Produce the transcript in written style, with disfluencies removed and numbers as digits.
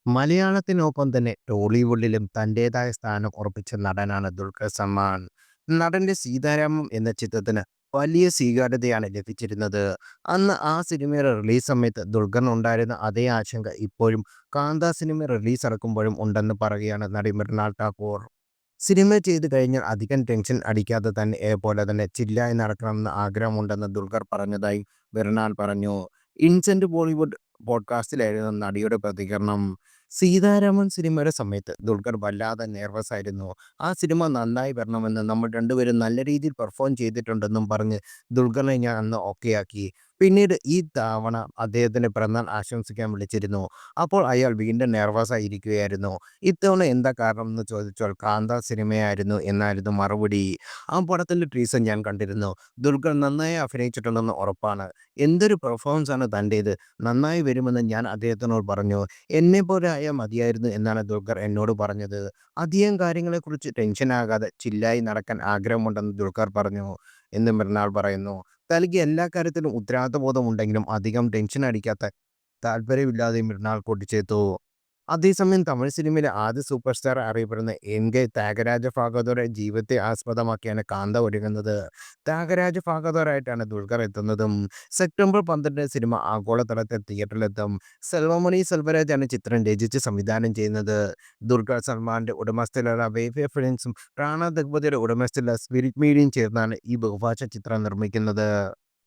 മലയാളത്തിനൊപ്പം തന്നെ ടോളിവുഡിലും തന്റേതായ സ്ഥാനം ഉറപ്പിച്ച നടനാണ് ദുൽഖർ സൽമാൻ. നടന്റെ സീതാരാമം എന്ന ചിത്രത്തിന് വലിയ സ്വീകാര്യതയാണ് ലഭിച്ചിരുന്നത്. അന്ന് ആ സിനിമയുടെ റിലീസ് സമയത്ത് ദുൽഖറിനുണ്ടായിരുന്ന അതേ ആശങ്ക ഇപ്പോഴും കാന്ത സിനിമ റിലീസ് ഇറക്കുമ്പോഴും ഉണ്ടെന്ന് പറയുകയാണ് നടി മൃണാൾ ഠാക്കൂർ. സിനിമ ചെയ്തു കഴിഞ്ഞാൽ അധികം ടെൻഷൻ അടിക്കാതെ തന്നെ പോലെ തന്നെ ചില്ലായി നടക്കണമെന്ന് ആഗ്രഹമുണ്ടെന്ന് ദുൽഖർ പറഞ്ഞതായി മൃണാൾ പറഞ്ഞു. ഇൻസെന്റ് ബോളിവുഡ് പോഡ്കാസ്റ്റിലായിരുന്നു നടിയുടെ പ്രതികരണം. സീതാരാമൻ സിനിമയുടെ സമയത്ത് ദുൽഖർ വല്ലാതെ നെർവസ് ആയിരുന്നു. ആ സിനിമ നന്നായി വരണമെന്ന് നമ്മൾ രണ്ടുപേരും നല്ല രീതിയിൽ പെർഫോം ചെയ്തിട്ടുണ്ടെന്നും പറഞ്ഞ് ദുൽഖറിനെ ഞാൻ അന്ന് ഓക്കെയാക്കി. പിന്നീട് ഈ തവണ അദ്ദേഹത്തിന് പിറന്നാൾ ആശംസിക്കാൻ വിളിച്ചിരുന്നു. അപ്പോൾ അയാൾ വീണ്ടും നെർവസ് ആയിരിക്കുകയായിരുന്നു. ഇത്തവണ എന്താ കാരണം എന്ന് ചോദിച്ചാൽ കാന്ത സിനിമയായിരുന്നു എന്നായിരുന്നു മറുപടി. ആ പടത്തിൻ്റെ ടീസർ ഞാൻ കണ്ടിരുന്നു. ദുൽഖർ നന്നായി അഭിനയിച്ചിട്ടുണ്ടെന്ന് ഉറപ്പാണ്. എന്തൊരു പെർഫോമൻസ് ആണ് തൻ്റേത്. നന്നായി വരുമെന്ന് ഞാൻ അദ്ദേഹത്തിനോട് പറഞ്ഞു. എന്നെപ്പോലെ ആയാൽ മതിയായിരുന്നു എന്നാണ് ദുൽഖർ എന്നോട് പറഞ്ഞത്. അധികം കാര്യങ്ങളെക്കുറിച്ച് ടെൻഷനാകാതെ ചില്ലായി നടക്കാൻ ആഗ്രഹമുണ്ടെന്ന് ദുൽഖർ പറഞ്ഞു എന്ന് മൃണാൾ പറയുന്നു. തനിക്ക് എല്ലാ കാര്യത്തിലും ഉത്തരവാദിത്തബോധമുണ്ടെങ്കിലും അധികം ടെൻഷൻ അടിക്കാത്ത താല്പര്യമില്ലാതെയും മൃണാൾ കൂട്ടിച്ചേർത്തു. അതേസമയം തമിഴ് സിനിമയിലെ ആദ്യ സൂപ്പർ സ്റ്റാർ അറിയപ്പെടുന്ന എൻ.കെ. ത്യാഗരാജ ഭാഗവതരുടെ ജീവിതത്തെ ആസ്പദമാക്കിയാണ് കാന്ത ഒരുങ്ങുന്നത്. ത്യാഗരാജ ഭാഗവതരായിട്ടാണ് ദുൽഖർ എത്തുന്നതും. സെപ്റ്റംബർ 12 സിനിമ ആഗോളതലത്തിൽ തിയേറ്ററിലെത്തും. സെൽവമണി സെൽവരാജാണ് ചിത്രം രചിച്ച് സംവിധാനം ചെയ്യുന്നത്. ദുൽഖർ സൽമാന്റെ ഉടമസ്ഥയിലുള്ള വേവ്വേ ഫിലിംസും റാണ ദഗ്പതിയുടെ ഉടമസ്ഥയിലുള്ള സ്പിരിറ്റ് മീഡിയയും ചേർന്നാണ് ഈ ബഹുഭാഷ ചിത്രം നിർമ്മിക്കുന്നത്.